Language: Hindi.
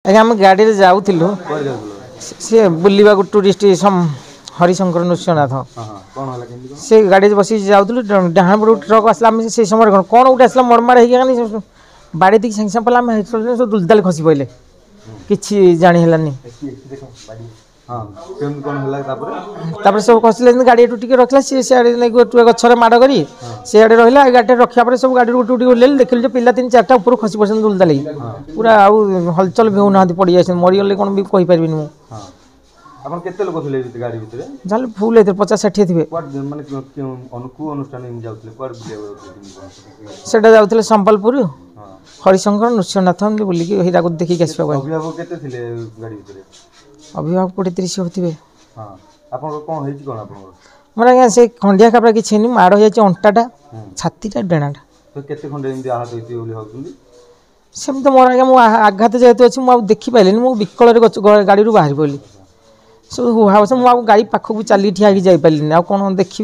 आज्ञा आम गाड़ी में जाऊँ सी बुलवा टूरीस्ट हरिशंकर नृसिंहनाथ से गाड़ी बस जाऊँ डाण पड़ ट्रक आसला से समय कौन गोटे आसला मरमार हो बाड़ी दी सागे सागे पड़ा सब दुलदाल खसी पड़े कि जानी सब खसले गाड़ी टे रखला सी सियाड़े गचर माड़ कर सियाड़े रहा गाड़ी रखा सब गाड़ी गोटे ओल्ल देखिल पिला 3-4टा ऊपर खसी पड़े दुलदाल पूरा आउ हलचल भी होना पड़ जाए मरीगले कौन भी कहीपर मुझे फुल होते 50-60 थे से जाते संबलपुर हरिशंकर नृसिंहनाथ बुलिक हीराकुद देखिक आस अभिभावक 20-30 होते मोर आज्ञा से खंडिया खापड़ा किसी नहीं माड़ हो जाए अंटाटा छातीटा डेणाटा सेमती मोर आज्ञा मो आघात जेहतु अच्छी मुझे देखी पारे मुझे विकल गाड़ी बाहरी पड़ी सब हुआ मुझे गाड़ी पाखक चली ठिया जापारे आ कौन देखी।